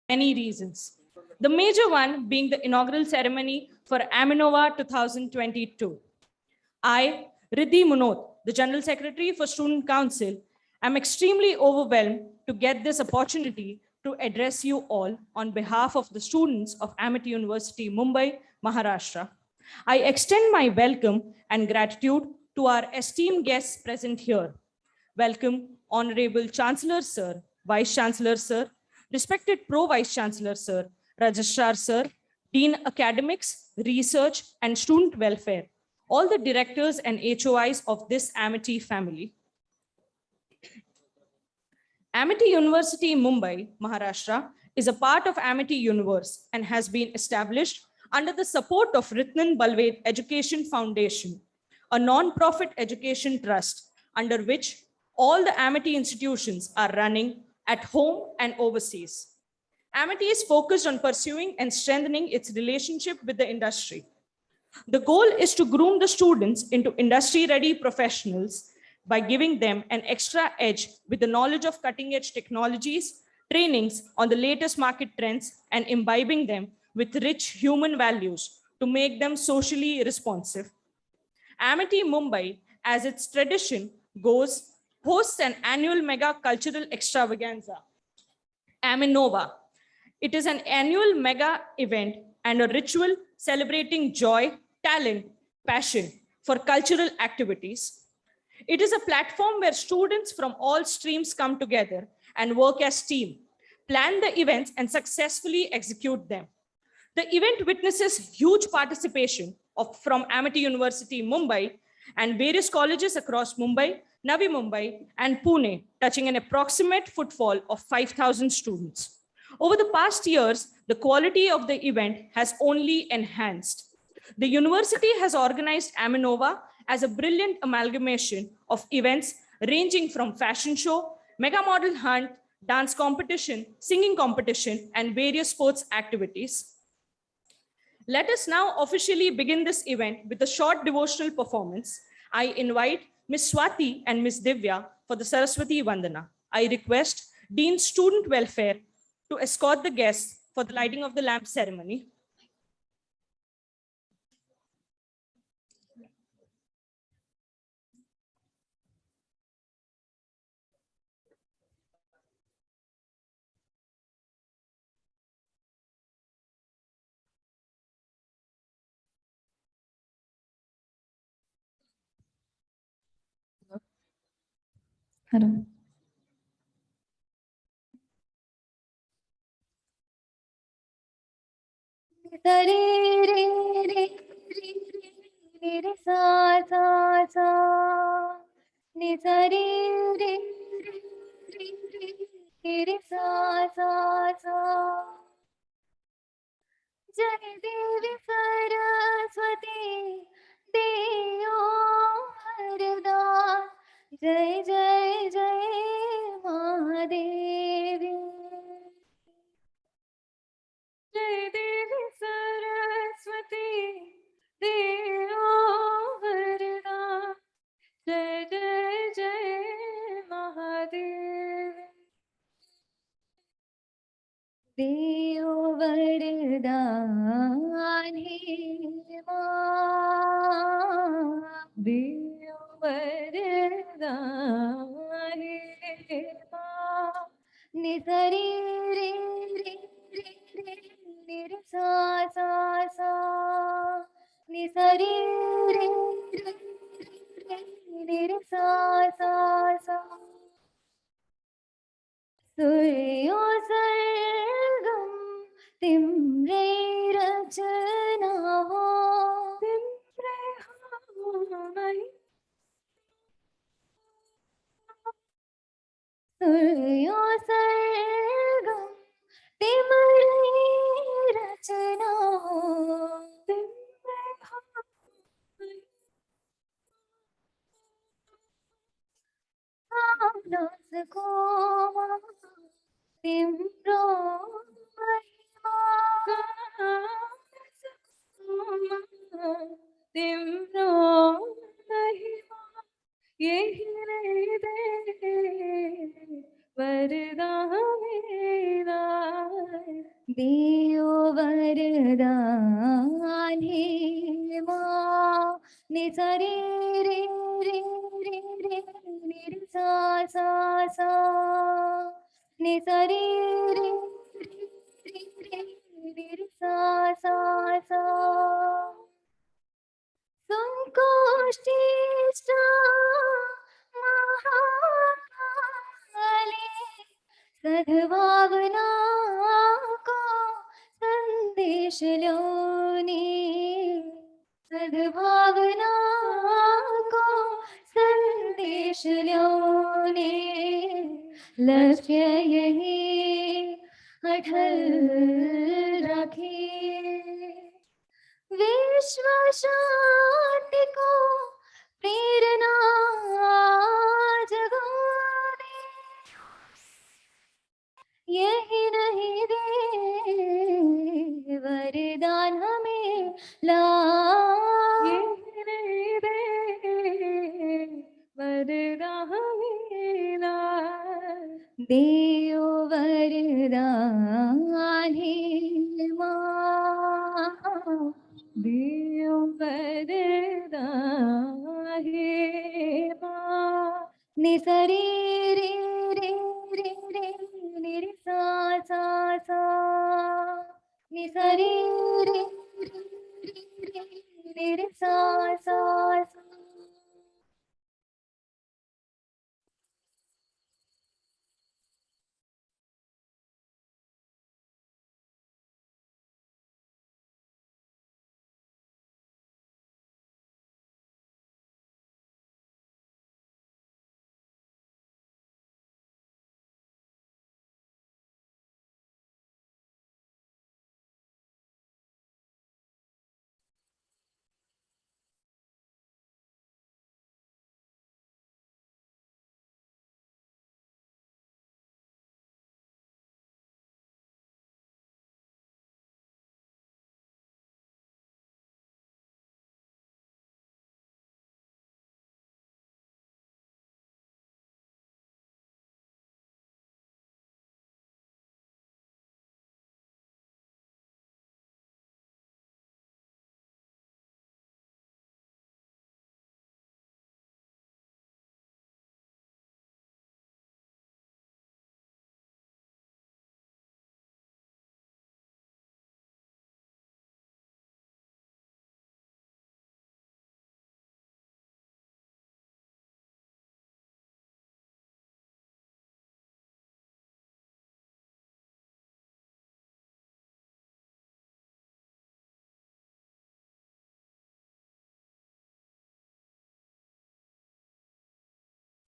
many reasons. The major one being the inaugural ceremony for Aminova 2022. I, Riddhi Munot, the General Secretary for Student Council, am extremely overwhelmed to get this opportunity to address you all on behalf of the students of Amity University, Mumbai, Maharashtra. I extend my welcome and gratitude to our esteemed guests present here. Welcome, Honorable Chancellor Sir, Vice Chancellor Sir, respected Pro Vice Chancellor Sir, Registrar Sir, Dean Academics, Research and Student Welfare, all the directors and HOIs of this Amity family. Amity University, Mumbai, Maharashtra is a part of Amity Universe and has been established under the support of Ritnan Balved Education Foundation, a non-profit education trust under which all the Amity institutions are running at home and overseas. Amity is focused on pursuing and strengthening its relationship with the industry. The goal is to groom the students into industry-ready professionals by giving them an extra edge with the knowledge of cutting-edge technologies, trainings on the latest market trends, and imbibing them with rich human values to make them socially responsive. Amity Mumbai, as its tradition goes, hosts an annual mega cultural extravaganza, Aminova. It is an annual mega event and a ritual celebrating joy, talent, passion for cultural activities. It is a platform where students from all streams come together and work as team, plan the events and successfully execute them. The event witnesses huge participation from Amity University, Mumbai, and various colleges across Mumbai, Navi Mumbai, and Pune, touching an approximate footfall of 5,000 students. Over the past years, the quality of the event has only enhanced. The university has organized Aminova as a brilliant amalgamation of events ranging from fashion show, mega model hunt, dance competition, singing competition, and various sports activities. Let us now officially begin this event with a short devotional performance. I invite Ms. Swati and Ms. Divya for the Saraswati Vandana. I request Dean Student Welfare to escort the guests for the lighting of the lamp ceremony. Hello. Jai Devi Saraswati Deyo Harda Jai Jai Jai Mahadevi Jai Devi Saraswati Deyo Harda Jai Jai Jai Mahadevi Deyo Vardhani Ma Deyo Vardhani Ma Nisari Re Re Re Re Re Re Sa Sa Sa Nisari Re Re Re Re Re Sa Sa Sa Suryo Sargam Timre Rachana Ho Timre Hai Suryo Sargam Timre Rachana Ho Timre Hai Nas Koma Timro Mahima देयो वरदान हे माँ नि सरी रे रे रे रे नि रे सा नि सरी रे रे रे रे नि रे सा संकोष्ठिष्ठ महाकाले सद्भावना को संदेश लोने सद्भावना को संदेश लोने लक्ष्य यही अटल रखे विश्व शांति को प्रेरणा जगाने यही नहीं दे वरदान हमें ला यही नहीं दे वरदान हमें ला देयो वरदान हे माँ देयो वरदान हे माँ नि सरी रे रे रे रे नि रे सा नि सरी रे रे रे रे नि रे सा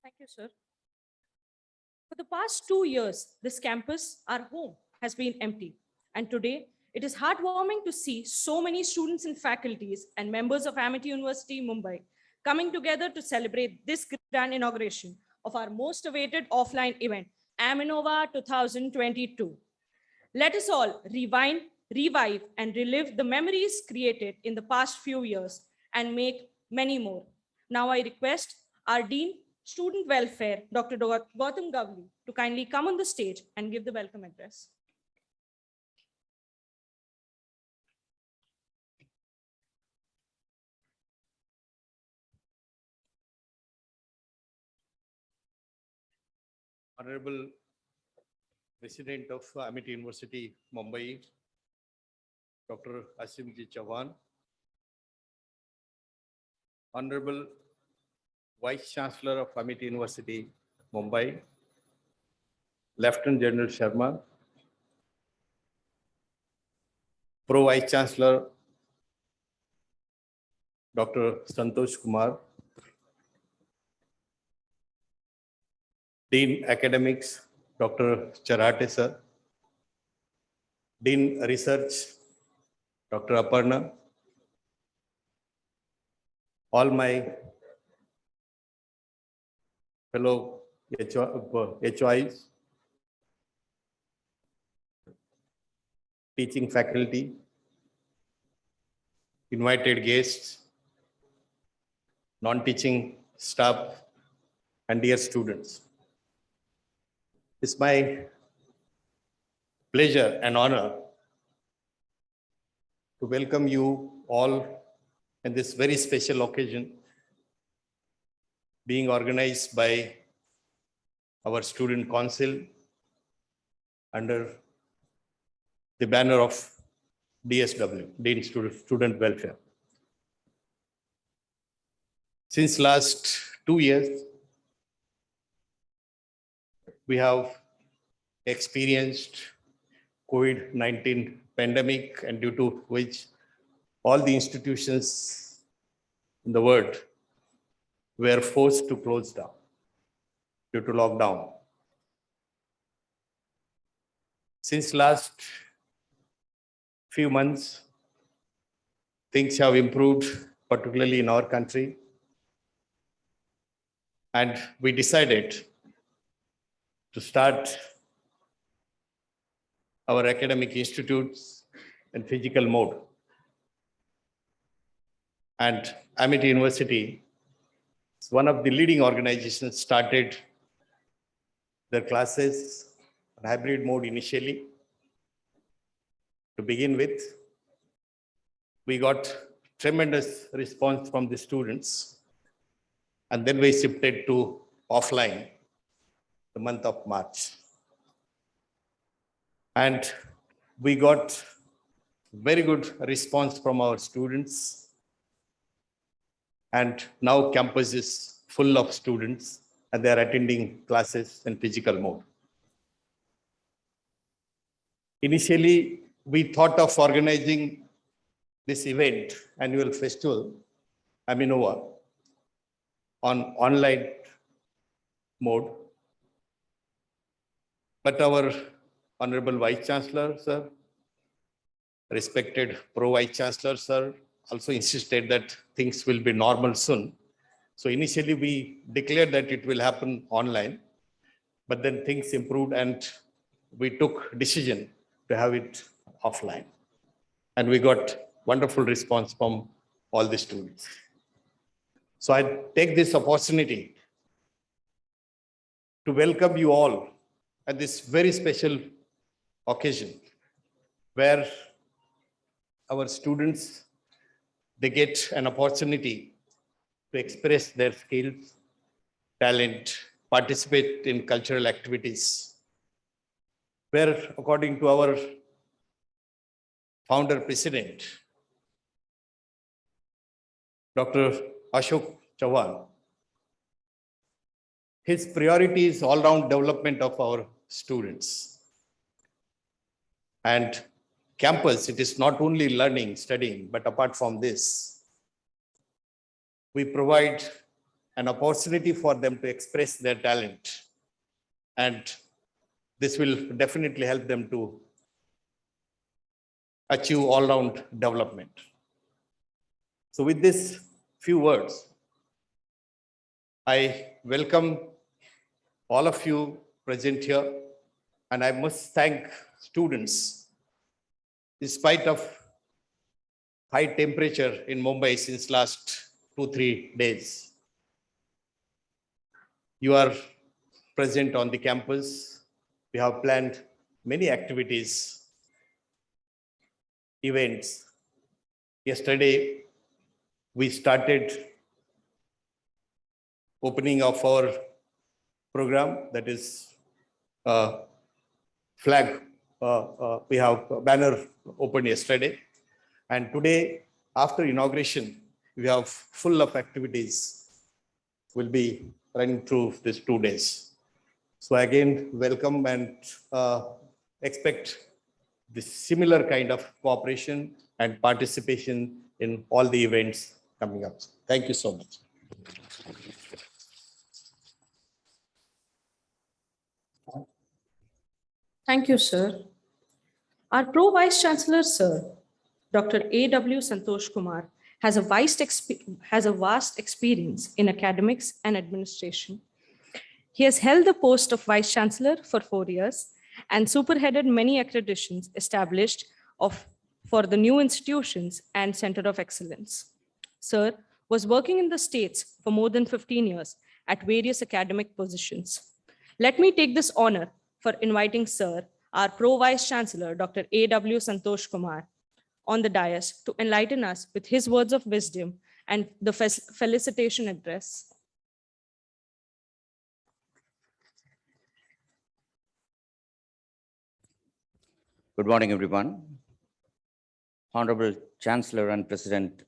Thank you, sir. For the past 2 years, this campus, our home, has been empty. And today, it is heartwarming to see so many students and faculties and members of Amity University, Mumbai, coming together to celebrate this grand inauguration of our most awaited offline event, Aminova 2022. Let us all rewind, revive, and relive the memories created in the past few years and make many more. Now I request our Dean, Student Welfare, Dr. Gautam Gavli, to kindly come on the stage and give the welcome address. Honorable President of Amity University, Mumbai, Dr. Asimji Chauhan, Honorable Vice Chancellor of Amity University, Mumbai, Lieutenant General Sharma, Pro Vice Chancellor, Dr. Santosh Kumar, Dean Academics, Dr. Charate sir, Dean Research, Dr. Aparna, all my fellow HOIs, teaching faculty, invited guests, non-teaching staff, and dear students. It's my pleasure and honor to welcome you all in this very special occasion being organized by our student council under the banner of DSW, Dean Student Welfare. Since last 2 years, we have experienced COVID-19 pandemic, and due to which all the institutions in the world were forced to close down due to lockdown. Since last few months, things have improved, particularly in our country. And we decided to start our academic institutes in physical mode. And Amity University is one of the leading organizations started their classes in hybrid mode initially. To begin with, we got tremendous response from the students, and then we shifted to offline the month of March. And we got very good response from our students. And now campus is full of students and they are attending classes in physical mode. Initially, we thought of organizing this event, annual festival, Aminova, on online mode. But our Honorable Vice Chancellor, sir, respected Pro Vice Chancellor, sir, also insisted that things will be normal soon. So initially we declared that it will happen online, but then things improved and we took decision to have it offline. And we got wonderful response from all the students. So I take this opportunity to welcome you all at this very special occasion where our students, they get an opportunity to express their skills, talent, participate in cultural activities, where according to our founder president, Dr. Ashok Chavan, his priority is all-round development of our students. And campus, it is not only learning, studying, but apart from this, we provide an opportunity for them to express their talent. And this will definitely help them to achieve all-round development. So with this few words, I welcome all of you present here, and I must thank students. In spite of high temperature in Mumbai since last 2-3 days, you are present on the campus. We have planned many activities, events. Yesterday, we started opening of our program, that is flag. We have a banner opened yesterday. And today, after inauguration, we have full of activities will be running through these 2 days. So again, welcome and expect this similar kind of cooperation and participation in all the events coming up. Thank you so much. Thank you, sir. Our Pro Vice Chancellor, sir, Dr. A.W. Santosh Kumar, has a vast experience in academics and administration. He has held the post of Vice Chancellor for 4 years and superheaded many accreditations established for the new institutions and Center of Excellence. Sir was working in the States for more than 15 years at various academic positions. Let me take this honor for inviting Sir, our Pro Vice Chancellor, Dr. A.W. Santosh Kumar, on the dais to enlighten us with his words of wisdom and the felicitation address. Good morning, everyone. Honorable Chancellor and President,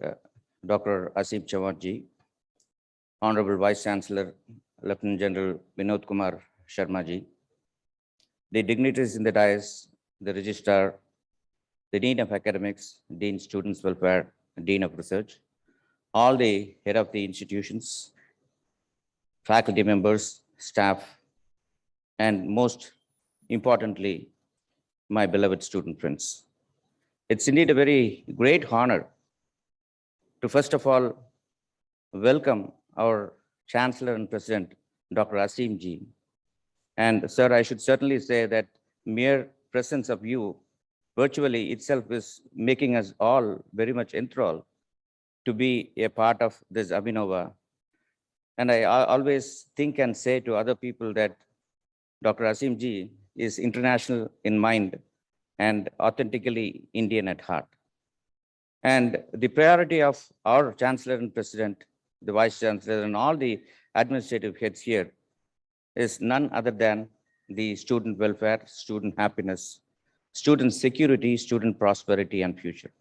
Dr. Asim Chawadji, Honorable Vice Chancellor, Lieutenant General Vinod Kumar Sharma-ji, the dignitaries in the dais, the Registrar, the Dean of Academics, Dean Students Welfare, Dean of Research, all the head of the institutions, faculty members, staff, and most importantly, my beloved student friends. It's indeed a very great honor to first of all welcome our Chancellor and President, Dr. Asim ji. And sir, I should certainly say that mere presence of you virtually itself is making us all very much enthralled to be a part of this Aminova. And I always think and say to other people that Dr. Asim ji is international in mind and authentically Indian at heart. And the priority of our Chancellor and President, the Vice Chancellor, and all the administrative heads here is none other than the student welfare, student happiness, student security, student prosperity, and future.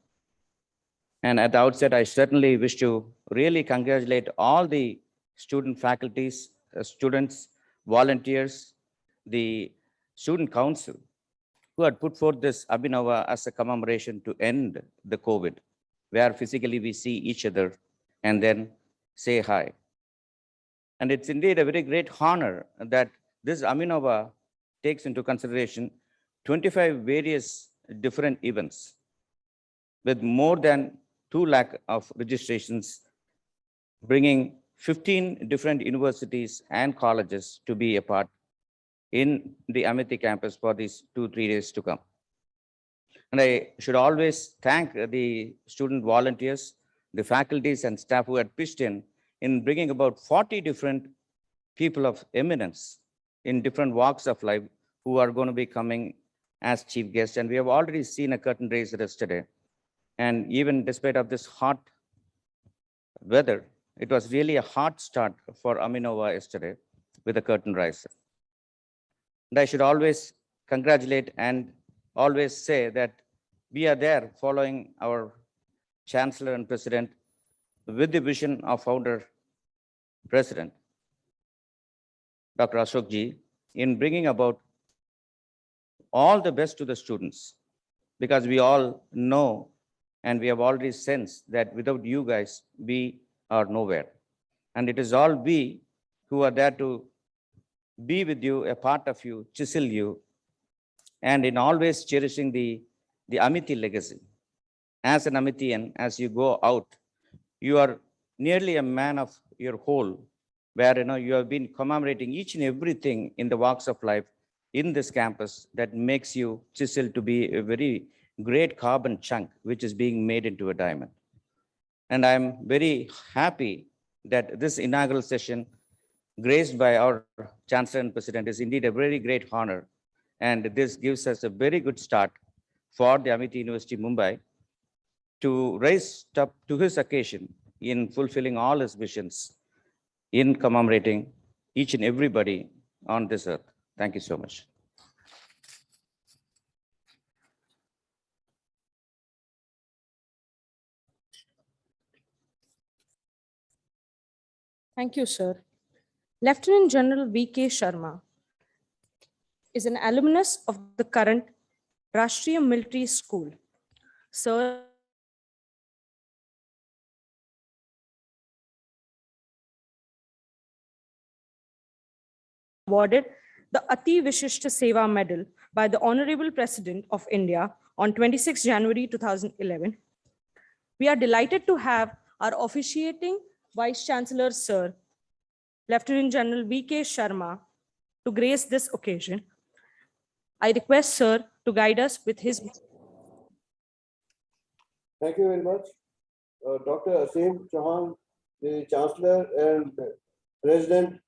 And at the outset, I certainly wish to really congratulate all the student faculties, students, volunteers, the student council, who had put forth this Abhinava as a commemoration to end the COVID, where physically we see each other and then say hi. And it's indeed a very great honor that this Aminova takes into consideration 25 various different events with more than 2 lakh of registrations, bringing 15 different universities and colleges to be a part in the Amity campus for these 2-3 days to come. And I should always thank the student volunteers, the faculties and staff who had pitched in bringing about 40 different people of eminence in different walks of life who are going to be coming as chief guests. And we have already seen a curtain raiser yesterday. And even despite of this hot weather, it was really a hot start for Aminova yesterday with a curtain raiser. And I should always congratulate and always say that we are there following our Chancellor and President with the vision of founder President, Dr. Ashok ji, in bringing about all the best to the students, because we all know and we have already sensed that without you guys, we are nowhere. And it is all we who are there to be with you, a part of you, chisel you, and in always cherishing the Amity legacy. As an Amithian, as you go out, you are nearly a man of your whole, where you have been commemorating each and everything in the walks of life in this campus that makes you chisel to be a very great carbon chunk, which is being made into a diamond. And I'm very happy that this inaugural session, graced by our Chancellor and President, is indeed a very great honor. And this gives us a very good start for the Amity University, Mumbai, to rise up to his occasion in fulfilling all his visions in commemorating each and everybody on this earth. Thank you so much. Thank you, sir. Lieutenant General V.K. Sharma is an alumnus of the current Rashtriya Military School. Sir awarded the Ati Vishishta Seva Medal by the Honorable President of India on 26 January 2011. We are delighted to have our officiating Vice Chancellor, Sir, Lieutenant General V.K. Sharma, to grace this occasion. I request Sir to guide us with his. Thank you very much. Dr. Asim Chauhan, the Chancellor and President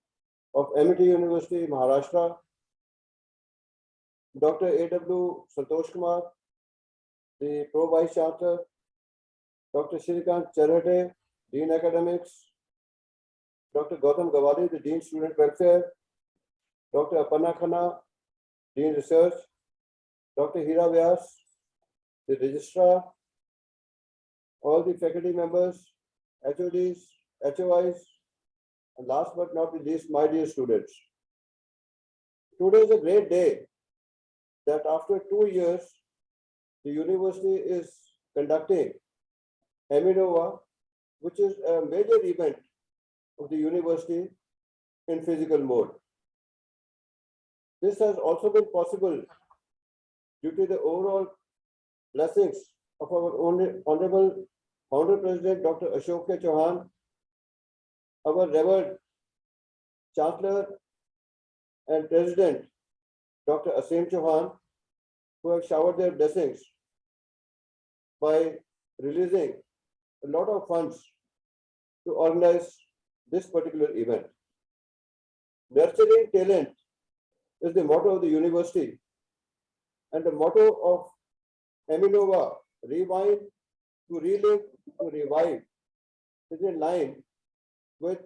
of Amity University, Maharashtra. Dr. A.W. Santosh Kumar, the Pro Vice Chancellor, Dr. Shrikant Charhate, Dean Academics, Dr. Gautam Gawade, the Dean Student Welfare, Dr. Aparna Khanna, Dean Research, Dr. Hira Vyas, the Registrar, all the faculty members, HODs, HOIs, and last but not the least, my dear students. Today is a great day that after 2 years, the university is conducting Aminova, which is a major event of the university in physical mode. This has also been possible due to the overall blessings of our Honorable Founder President Dr. Ashok K. Chauhan, our revered Chancellor and President Dr. Asim Chauhan, who have showered their blessings by releasing a lot of funds to organize this particular event. Nurturing talent is the motto of the university, and the motto of Aminova, rewind, to relive, to revive, is in line with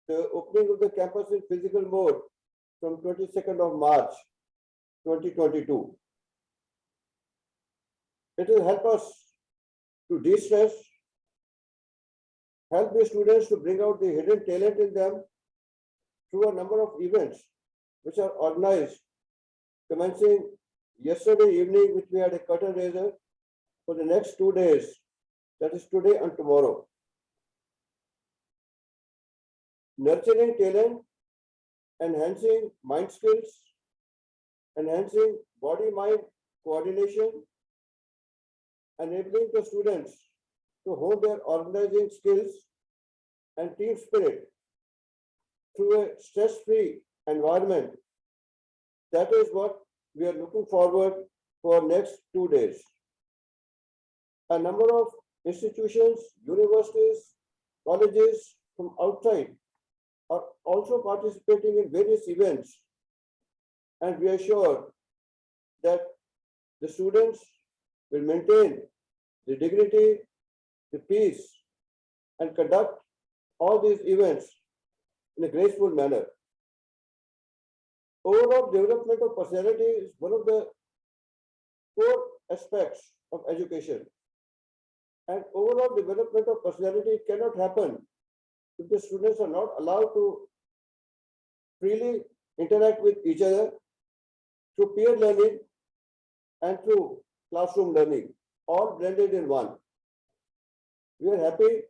the opening of the campus in physical mode from 22nd of March 2022. It will help us to de-stress, help the students to bring out the hidden talent in them through a number of events which are organized, commencing yesterday evening, which we had a curtain raiser for the next 2 days, that is today and tomorrow. Nurturing talent, enhancing mind skills, enhancing body-mind coordination, enabling the students to hone their organizing skills and team spirit through a stress-free environment. That is what we are looking forward for next 2 days. A number of institutions, universities, colleges from outside are also participating in various events, and we are sure that the students will maintain the dignity, the peace, and conduct all these events in a graceful manner. Overall development of personality is one of the core aspects of education. And overall development of personality cannot happen if the students are not allowed to freely interact with each other through peer learning and through classroom learning, all blended in one. We are happy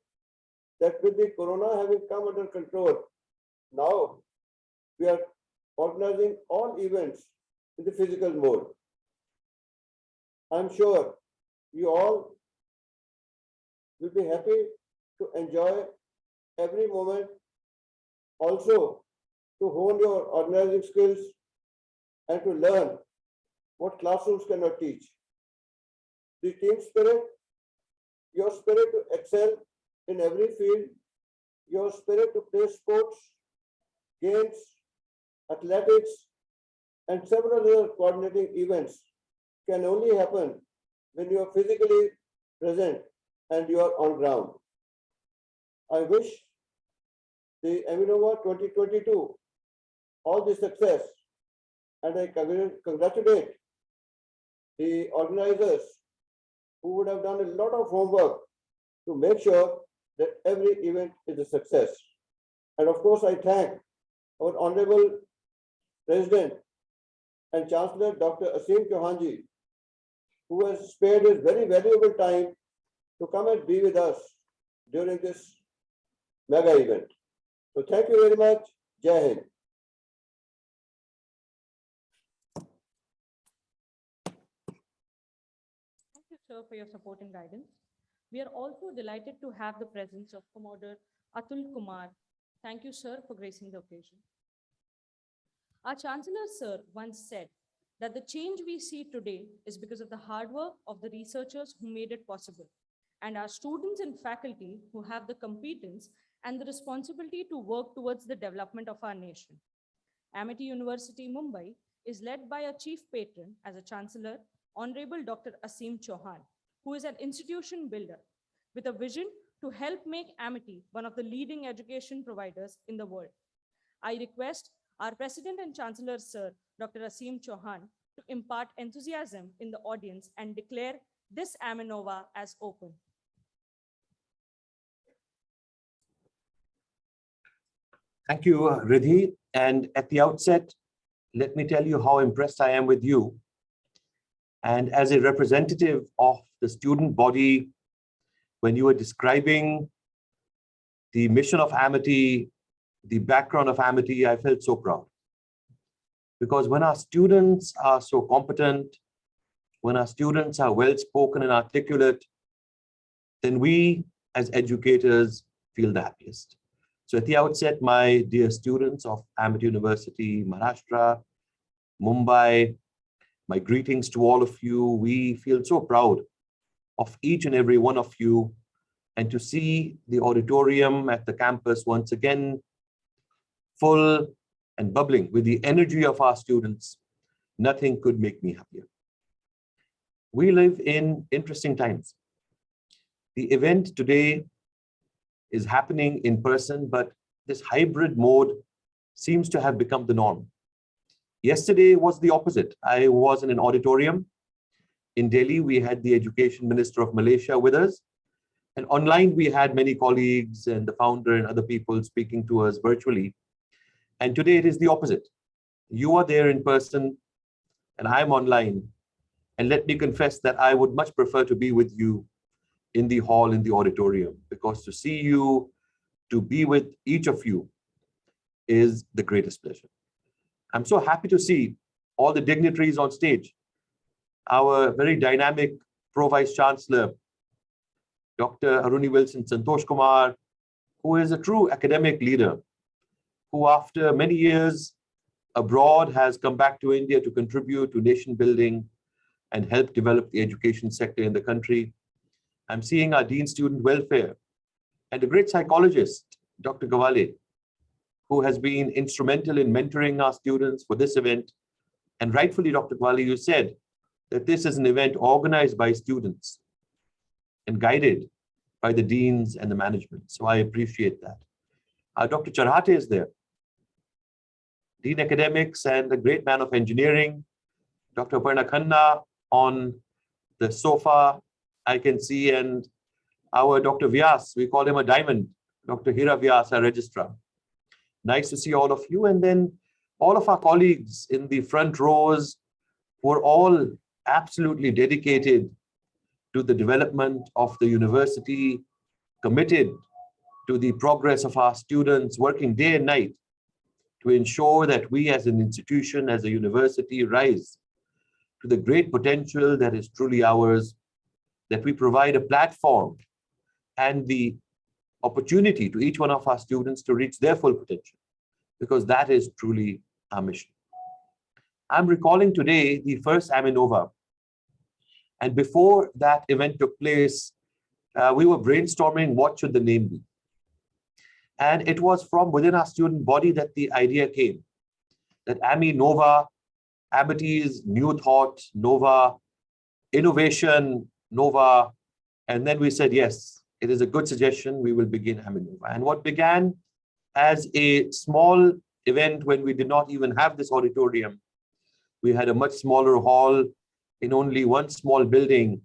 that with the corona having come under control, now we are organizing all events in the physical mode. I'm sure you all will be happy to enjoy every moment, also to hone your organizing skills and to learn what classrooms cannot teach. The team spirit, your spirit to excel in every field, your spirit to play sports, games, athletics, and several other coordinating events can only happen when you are physically present and you are on ground. I wish the Aminova 2022 all the success, and I congratulate the organizers who would have done a lot of homework to make sure that every event is a success. And of course, I thank our Honorable President and Chancellor Dr. Asim Chauhan, who has spared his very valuable time to come and be with us during this mega event. So thank you very much. Jai Hind. Thank you, sir, for your support and guidance. We are also delighted to have the presence of Commodore Atul Kumar. Thank you, sir, for gracing the occasion. Our Chancellor, sir, once said that the change we see today is because of the hard work of the researchers who made it possible, and our students and faculty who have the competence and the responsibility to work towards the development of our nation. Amity University, Mumbai is led by a chief patron as a chancellor, Honorable Dr. Asim Chauhan, who is an institution builder with a vision to help make Amity one of the leading education providers in the world. I request our President and Chancellor, Sir Dr. Asim Chauhan, to impart enthusiasm in the audience and declare this Aminova as open. Thank you, Riddhi. And at the outset, let me tell you how impressed I am with you. And as a representative of the student body, when you were describing the mission of Amity, the background of Amity, I felt so proud. Because when our students are so competent, when our students are well-spoken and articulate, then we as educators feel the happiest. So at the outset, my dear students of Amity University, Maharashtra, Mumbai, my greetings to all of you. We feel so proud of each and every one of you, and to see the auditorium at the campus once again full and bubbling with the energy of our students. Nothing could make me happier. We live in interesting times. The event today is happening in person, but this hybrid mode seems to have become the norm. Yesterday was the opposite. I was in an auditorium in Delhi. We had the Education Minister of Malaysia with us. And online, we had many colleagues and the founder and other people speaking to us virtually. And today it is the opposite. You are there in person and I'm online. And let me confess that I would much prefer to be with you in the hall, in the auditorium, because to see you, to be with each of you is the greatest pleasure. I'm so happy to see all the dignitaries on stage. Our very dynamic Pro Vice Chancellor, Dr. Aruni Wilson Santosh Kumar, who is a true academic leader, who after many years abroad has come back to India to contribute to nation building and help develop the education sector in the country. I'm seeing our Dean Student Welfare and a great psychologist, Dr. Gawale, who has been instrumental in mentoring our students for this event. And rightfully, Dr. Gawale, you said that this is an event organized by students and guided by the deans and the management. So I appreciate that. Dr. Charhate is there, Dean Academics and a great man of engineering. Dr. Aparna Khanna on the sofa, I can see, and our Dr. Vyas, we call him a diamond, Dr. Hira Vyas, our registrar. Nice to see all of you. And then all of our colleagues in the front rows who are all absolutely dedicated to the development of the university, committed to the progress of our students, working day and night to ensure that we as an institution, as a university, rise to the great potential that is truly ours, that we provide a platform and the opportunity to each one of our students to reach their full potential, because that is truly our mission. I'm recalling today the first Aminova. And before that event took place, we were brainstorming what should the name be. And it was from within our student body that the idea came, that Aminova, Amity is new thought, Nova, innovation, Nova. And then we said, yes, it is a good suggestion. We will begin Aminova. And what began as a small event when we did not even have this auditorium, we had a much smaller hall in only one small building,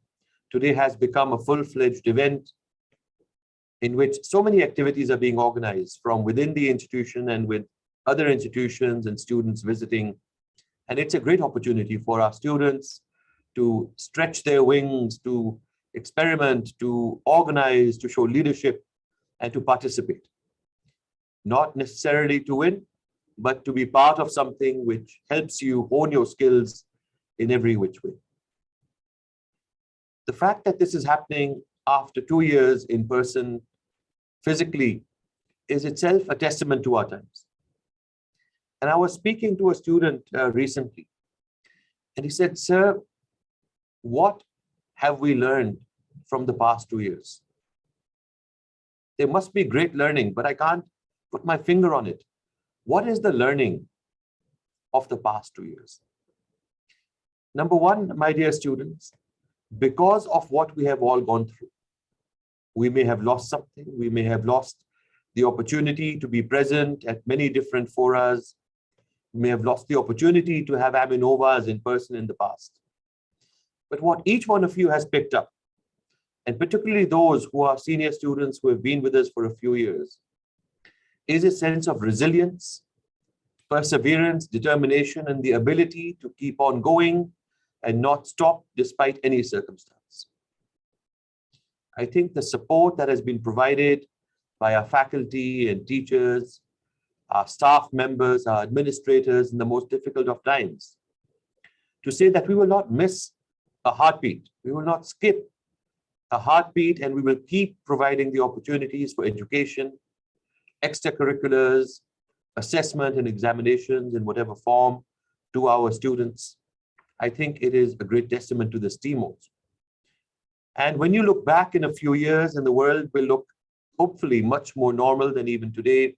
today has become a full-fledged event in which so many activities are being organized from within the institution and with other institutions and students visiting. And it's a great opportunity for our students to stretch their wings, to experiment, to organize, to show leadership, and to participate. Not necessarily to win, but to be part of something which helps you hone your skills in every which way. The fact that this is happening after 2 years in person, physically, is itself a testament to our times. And I was speaking to a student recently, and he said, sir, what have we learned from the past 2 years? There must be great learning, but I can't put my finger on it. What is the learning of the past 2 years? Number one, my dear students, because of what we have all gone through, we may have lost something, we may have lost the opportunity to be present at many different forums, we may have lost the opportunity to have Aminovas in person in the past. But what each one of you has picked up, and particularly those who are senior students who have been with us for a few years, is a sense of resilience, perseverance, determination, and the ability to keep on going and not stop despite any circumstance. I think the support that has been provided by our faculty and teachers, our staff members, our administrators in the most difficult of times, to say that we will not miss a heartbeat, we will not skip a heartbeat, and we will keep providing the opportunities for education, extracurriculars, assessment and examinations in whatever form to our students. I think it is a great testament to this team also. And when you look back in a few years and the world will look hopefully much more normal than even today,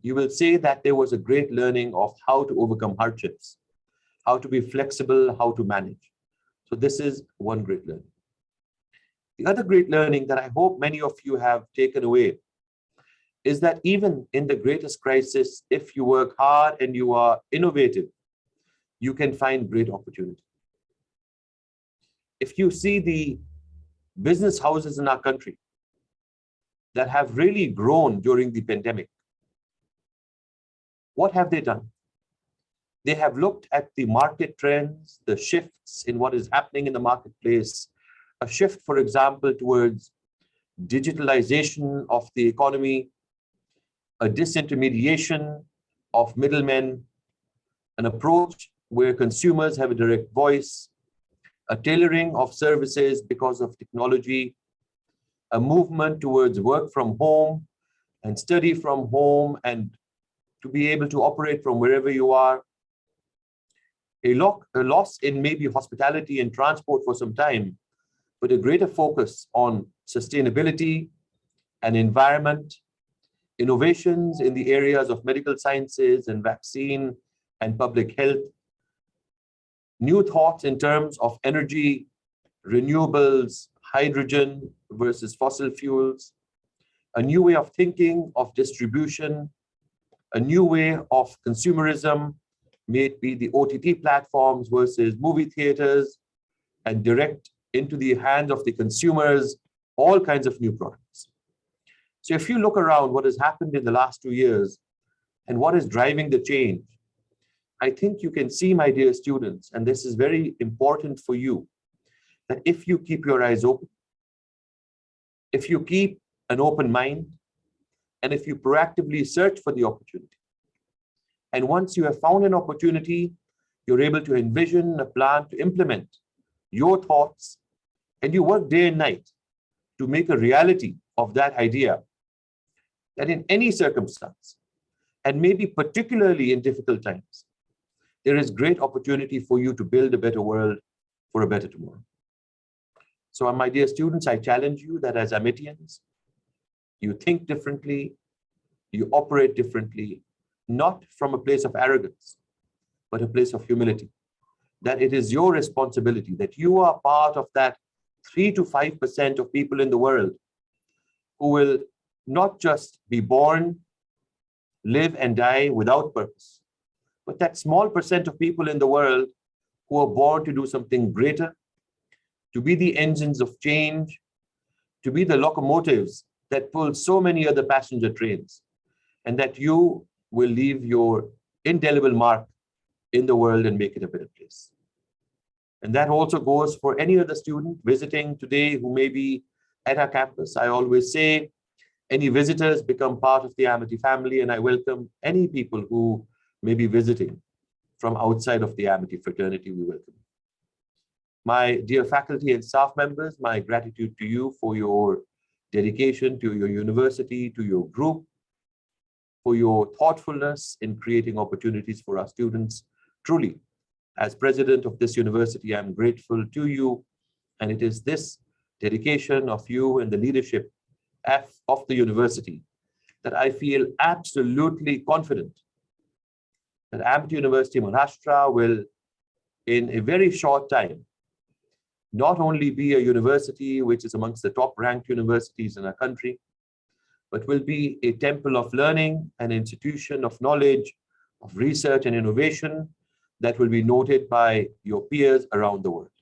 you will say that there was a great learning of how to overcome hardships, how to be flexible, how to manage. So this is one great learning. The other great learning that I hope many of you have taken away is that even in the greatest crisis, if you work hard and you are innovative, you can find great opportunity. If you see the business houses in our country that have really grown during the pandemic, what have they done? They have looked at the market trends, the shifts in what is happening in the marketplace, a shift, for example, towards digitalization of the economy, a disintermediation of middlemen, an approach where consumers have a direct voice, a tailoring of services because of technology, a movement towards work from home and study from home and to be able to operate from wherever you are, a loss in maybe hospitality and transport for some time, but a greater focus on sustainability and environment, innovations in the areas of medical sciences and vaccine and public health, new thoughts in terms of energy, renewables, hydrogen versus fossil fuels, a new way of thinking of distribution, a new way of consumerism, may it be the OTT platforms versus movie theaters, and direct into the hands of the consumers, all kinds of new products. So if you look around what has happened in the last 2 years and what is driving the change, I think you can see, my dear students, and this is very important for you, that if you keep your eyes open, if you keep an open mind, and if you proactively search for the opportunity, and once you have found an opportunity, you're able to envision a plan to implement your thoughts, and you work day and night to make a reality of that idea, that in any circumstance, and maybe particularly in difficult times, there is great opportunity for you to build a better world for a better tomorrow. So my dear students, I challenge you that as Amitians, you think differently, you operate differently, not from a place of arrogance, but a place of humility, that it is your responsibility, that you are part of that 3 to 5% of people in the world who will not just be born, live and die without purpose, but that small percent of people in the world who are born to do something greater, to be the engines of change, to be the locomotives that pull so many other passenger trains, and that you will leave your indelible mark in the world and make it a better place. And that also goes for any other student visiting today who may be at our campus. I always say, any visitors become part of the Amity family, and I welcome any people who may be visiting from outside of the Amity fraternity. We welcome. My dear faculty and staff members, my gratitude to you for your dedication to your university, to your group, for your thoughtfulness in creating opportunities for our students. Truly, as president of this university, I'm grateful to you, and it is this dedication of you and the leadership of the university that I feel absolutely confident that Amity University Maharashtra will in a very short time, not only be a university which is amongst the top ranked universities in our country, but will be a temple of learning, an institution of knowledge, of research and innovation that will be noted by your peers around the world.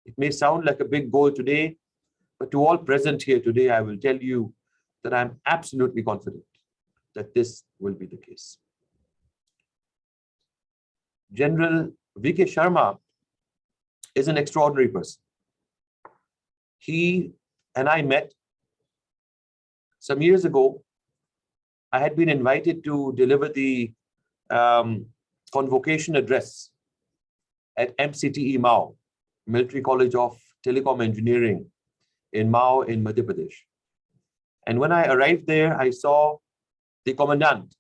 It may sound like a big goal today, but to all present here today, I will tell you that I'm absolutely confident that this will be the case. General V.K. Sharma is an extraordinary person. He and I met some years ago. I had been invited to deliver the convocation address at MCTE Mao, Military College of Telecom Engineering in Mao in Madhya Pradesh. And when I arrived there, I saw the commandant,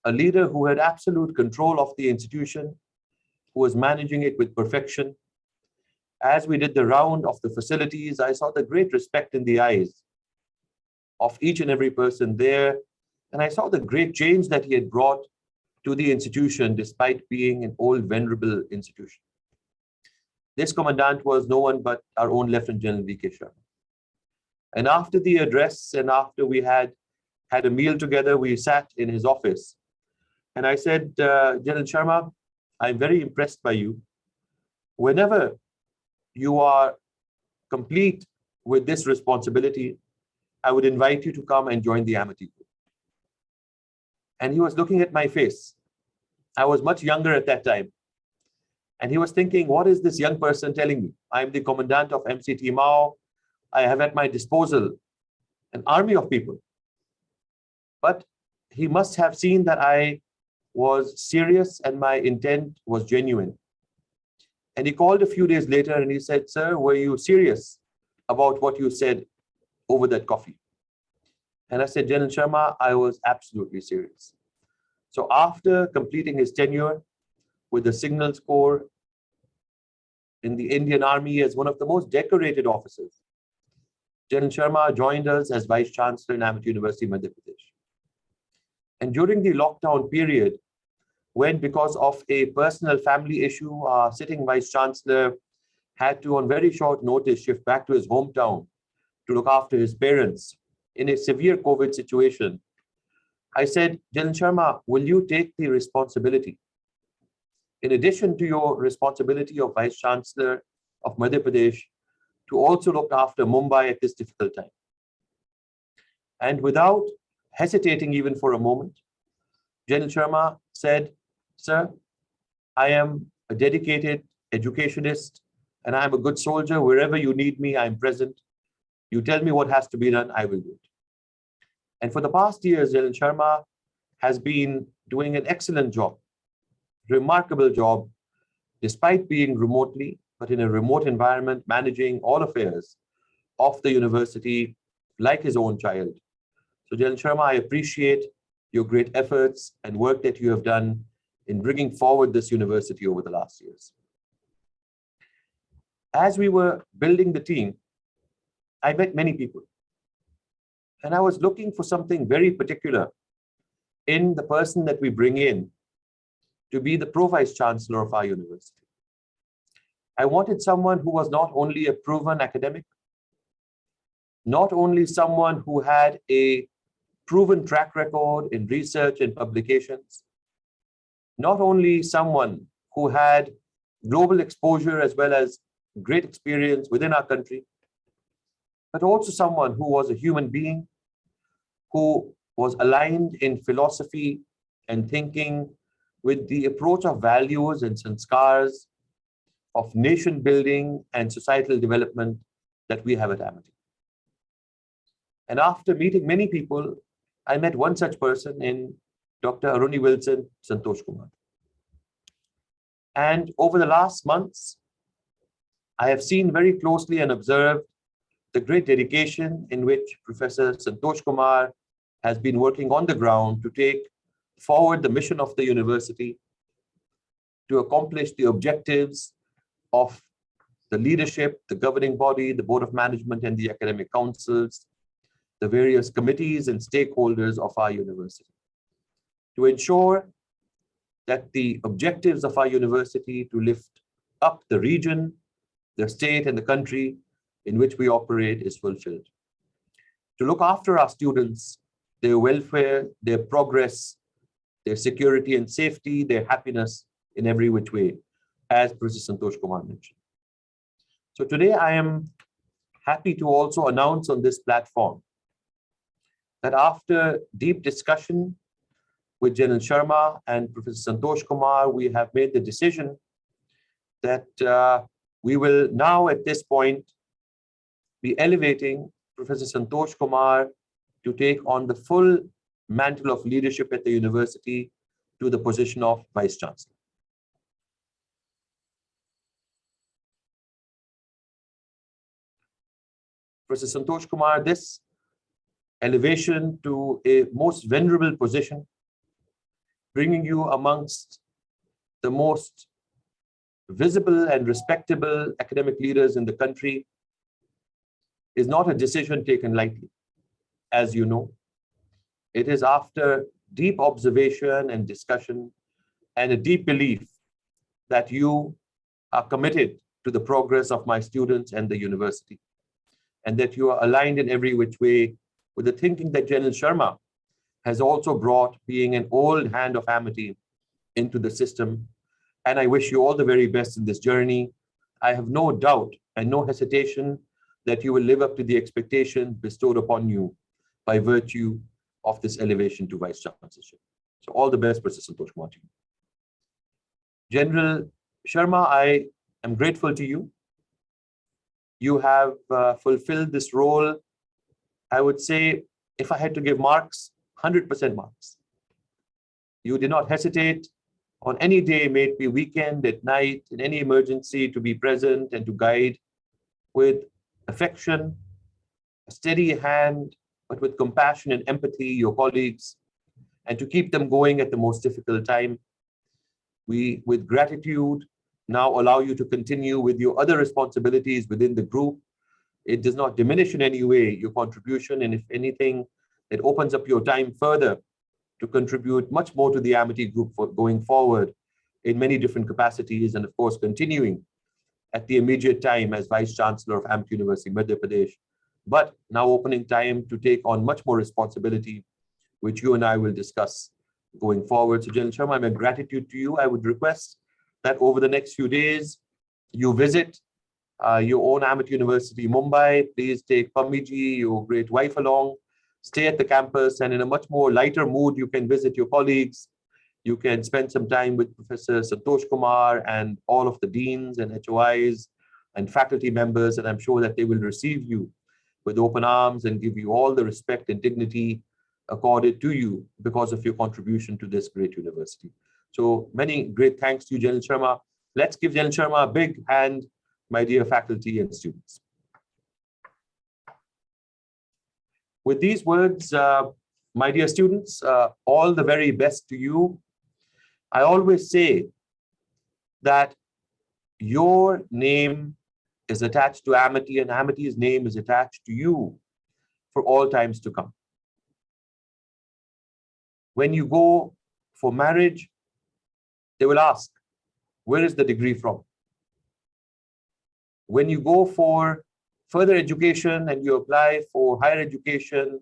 a leader who had absolute control of the institution, who was managing it with perfection. As we did the round of the facilities, I saw the great respect in the eyes of each and every person there. And I saw the great change that he had brought to the institution, despite being an old, venerable institution. This commandant was no one but our own Lieutenant General V.K. Sharma. And after the address and after we had a meal together, we sat in his office. And I said, General Sharma, I'm very impressed by you. Whenever you are complete with this responsibility, I would invite you to come and join the Amity Group. And he was looking at my face. I was much younger at that time. And he was thinking, what is this young person telling me? I'm the commandant of MCT Mao. I have at my disposal an army of people. But he must have seen that I was serious and my intent was genuine. And he called a few days later and he said, sir, were you serious about what you said over that coffee? And I said, General Sharma, I was absolutely serious. So after completing his tenure with the Signals Corps in the Indian Army as one of the most decorated officers, General Sharma joined us as Vice Chancellor in Amity University, Madhya Pradesh. And during the lockdown period, when because of a personal family issue, our sitting Vice Chancellor had to on very short notice shift back to his hometown to look after his parents in a severe COVID situation, I said, General Sharma, will you take the responsibility, in addition to your responsibility of Vice Chancellor of Madhya Pradesh, to also look after Mumbai at this difficult time? And without hesitating even for a moment, General Sharma said, sir, I am a dedicated educationist and I am a good soldier. Wherever you need me, I am present. You tell me what has to be done, I will do it. And for the past years, General Sharma has been doing an excellent job, remarkable job, despite being remotely, but in a remote environment, managing all affairs of the university like his own child. So General Sharma, I appreciate your great efforts and work that you have done in bringing forward this university over the last years. As we were building the team, I met many people. And I was looking for something very particular in the person that we bring in to be the Pro-Vice Chancellor of our university. I wanted someone who was not only a proven academic, not only someone who had a proven track record in research and publications, not only someone who had global exposure as well as great experience within our country, but also someone who was a human being, who was aligned in philosophy and thinking with the approach of values and sanskars of nation building and societal development that we have at Amity. And after meeting many people, I met one such person in Dr. Aruni Wilson Santosh Kumar. And over the last months, I have seen very closely and observed the great dedication in which Professor Santosh Kumar has been working on the ground to take forward the mission of the university, to accomplish the objectives of the leadership, the governing body, the board of management, and the academic councils, the various committees and stakeholders of our university, to ensure that the objectives of our university to lift up the region, the state and the country in which we operate is fulfilled. To look after our students, their welfare, their progress, their security and safety, their happiness in every which way, as Professor Santosh Kumar mentioned. So today I am happy to also announce on this platform that after deep discussion with General Sharma and Professor Santosh Kumar, we have made the decision that we will now at this point be elevating Professor Santosh Kumar to take on the full mantle of leadership at the university to the position of Vice Chancellor. Professor Santosh Kumar, this elevation to a most venerable position, bringing you amongst the most visible and respectable academic leaders in the country, is not a decision taken lightly, as you know. It is after deep observation and discussion and a deep belief that you are committed to the progress of my students and the university, and that you are aligned in every which way with the thinking that General Sharma has also brought, being an old hand of amity, into the system. And I wish you all the very best in this journey. I have no doubt and no hesitation that you will live up to the expectations bestowed upon you by virtue of this elevation to Vice Chancellorship. So all the best, Professor Santosh Kumar. General Sharma, I am grateful to you. You have fulfilled this role. I would say, if I had to give marks, 100% marks. You did not hesitate on any day, may it be weekend, at night, in any emergency, to be present and to guide with affection, a steady hand, but with compassion and empathy, your colleagues, and to keep them going at the most difficult time. We, with gratitude, now allow you to continue with your other responsibilities within the group. It does not diminish in any way your contribution, and if anything, it opens up your time further to contribute much more to the Amity Group for going forward in many different capacities, and of course, continuing at the immediate time as Vice Chancellor of Amity University, Madhya Pradesh, but now opening time to take on much more responsibility, which you and I will discuss going forward. So General Sharma, my gratitude to you. I would request that over the next few days, you visit your own Amity University, Mumbai. Please take Pammiji, your great wife, along. Stay at the campus, and in a much more lighter mood, you can visit your colleagues. You can spend some time with Professor Santosh Kumar and all of the deans and HOIs and faculty members, and I'm sure that they will receive you with open arms and give you all the respect and dignity accorded to you because of your contribution to this great university. So many great thanks to you, General Sharma. Let's give General Sharma a big hand, my dear faculty and students. With these words, my dear students, all the very best to you. I always say that your name is attached to Amity, and Amity's name is attached to you for all times to come. When you go for marriage, they will ask, where is the degree from? When you go for further education and you apply for higher education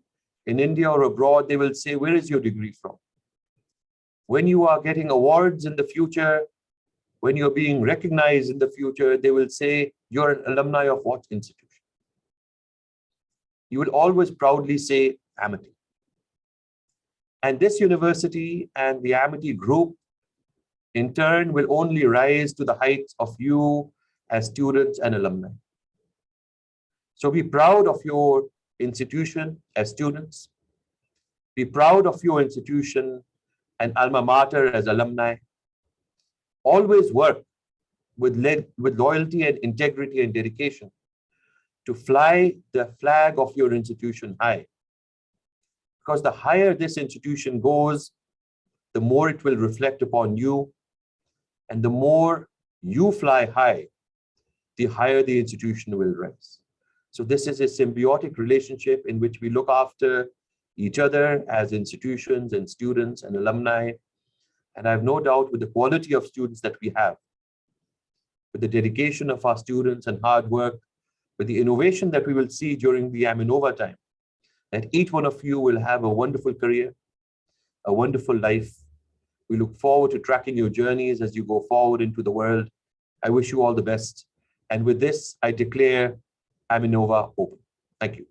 in India or abroad, they will say, where is your degree from? When you are getting awards in the future, when you're being recognized in the future, they will say, you're an alumni of what institution? You will always proudly say Amity. And this university and the Amity Group, in turn, will only rise to the heights of you as students and alumni. So be proud of your institution as students. Be proud of your institution and alma mater as alumni. Always work with loyalty and integrity and dedication to fly the flag of your institution high. Because the higher this institution goes, the more it will reflect upon you. And the more you fly high, the higher the institution will rise. So this is a symbiotic relationship in which we look after each other as institutions and students and alumni. And I have no doubt with the quality of students that we have, with the dedication of our students and hard work, with the innovation that we will see during the Aminova time, that each one of you will have a wonderful career, a wonderful life. We look forward to tracking your journeys as you go forward into the world. I wish you all the best. And with this, I declare Aminova open. Thank you.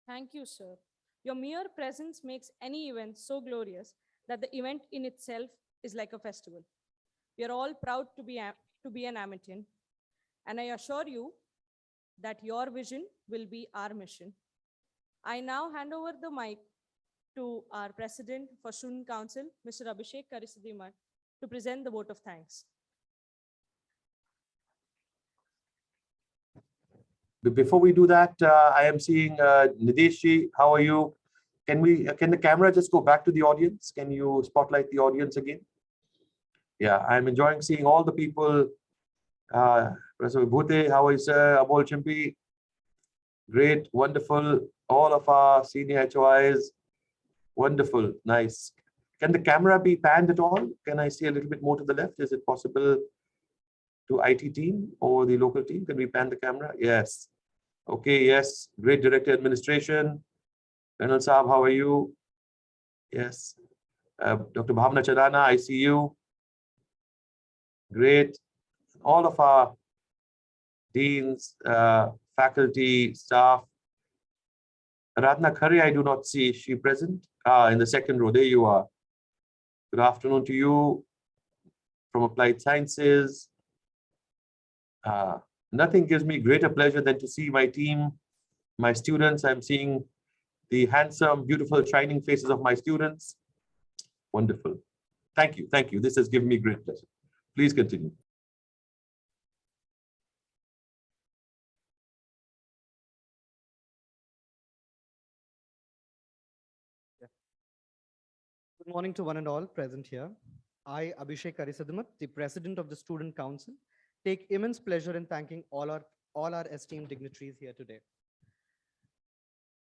Thank you, sir. Your mere presence makes any event so glorious that the event in itself is like a festival. We are all proud to be an Amitian, and I assure you that your vision will be our mission. I now hand over the mic to our President for Student Council, Mr. Abhishek Karisidimat, to present the vote of thanks. Before we do that, I am seeing Nideshji. How are you? Can the camera just go back to the audience? Can you spotlight the audience again? Yeah, I'm enjoying seeing all the people. Professor Bhute, how are you, sir? Amol Chimpi, great, wonderful. All of our senior HOIs, wonderful, nice. Can the camera be panned at all? Can I see a little bit more to the left? Is it possible to IT team or the local team? Can we pan the camera? Yes. Okay, yes. Great director administration. Colonel Saab, how are you? Yes. Dr. Bhavna Chadana, I see you. Great. All of our deans, faculty, staff. Radna Khare, I do not see. Is she present? In the second row, there you are. Good afternoon to you from Applied Sciences. Nothing gives me greater pleasure than to see my team, my students. I'm seeing the handsome, beautiful, shining faces of my students. Wonderful. Thank you. Thank you. This has given me great pleasure. Please continue. Good morning to one and all present here. I, Abhishek Karisadamat, the President of the Student Council, take immense pleasure in thanking all our esteemed dignitaries here today.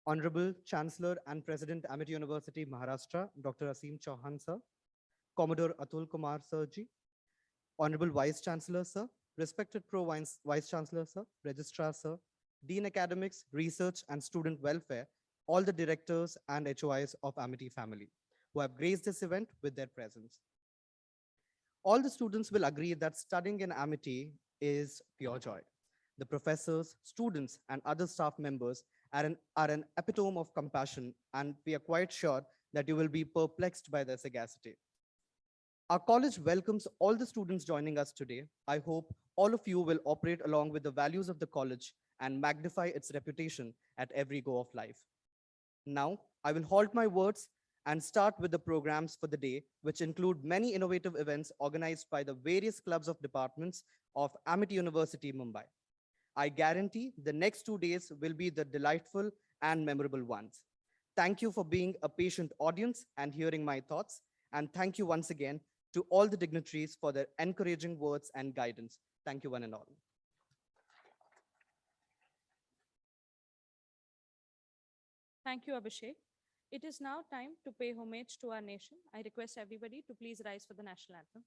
Honorable Chancellor and President, Amity University, Maharashtra, Dr. Asim Chauhan, sir, Commodore Atul Kumar, sir, ji, Honorable Vice Chancellor, sir, respected Vice Chancellor, sir, Registrar, sir, Dean Academics, Research and Student Welfare, all the directors and HOIs of Amity family, who have graced this event with their presence. All the students will agree that studying in Amity is pure joy. The professors, students, and other staff members are an epitome of compassion, and we are quite sure that you will be perplexed by their sagacity. Our college welcomes all the students joining us today. I hope all of you will operate along with the values of the college and magnify its reputation at every go of life. Now, I will halt my words and start with the programs for the day, which include many innovative events organized by the various clubs of departments of Amity University, Mumbai. I guarantee the next 2 days will be the delightful and memorable ones. Thank you for being a patient audience and hearing my thoughts. And thank you once again to all the dignitaries for their encouraging words and guidance. Thank you one and all. Thank you, Abhishek. It is now time to pay homage to our nation. I request everybody to please rise for the national anthem.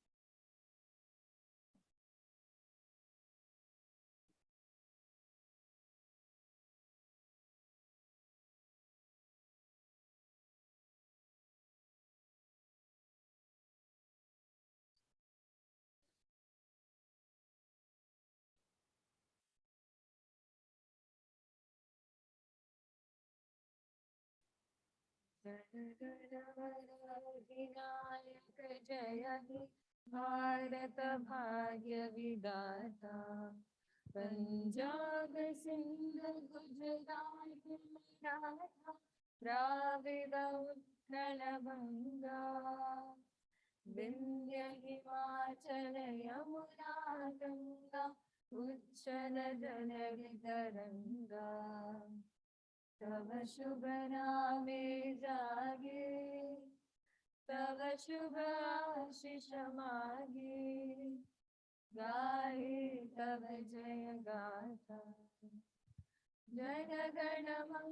Vinayak जय हे भारत भाग्य विधाता पंजाब सिंध गुजरात मराठा द्राविड उत्कल बंगा विंध्य हिमाचल यमुना गंगा उच्चल जलधि तरंगा तव शुभ नामे जागे तव शुभ आशीष मागे गाए तव जय गाथा जनगणमङ्गलदायक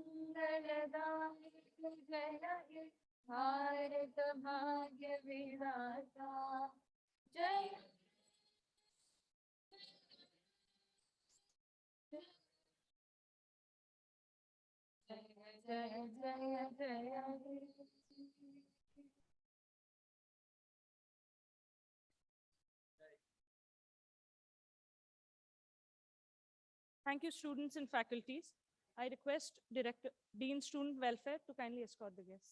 जय हे भारत भाग्य विधाता जय जय जय जय हे Thank you, students and faculties. I request Director, Dean Student Welfare to kindly escort the guests.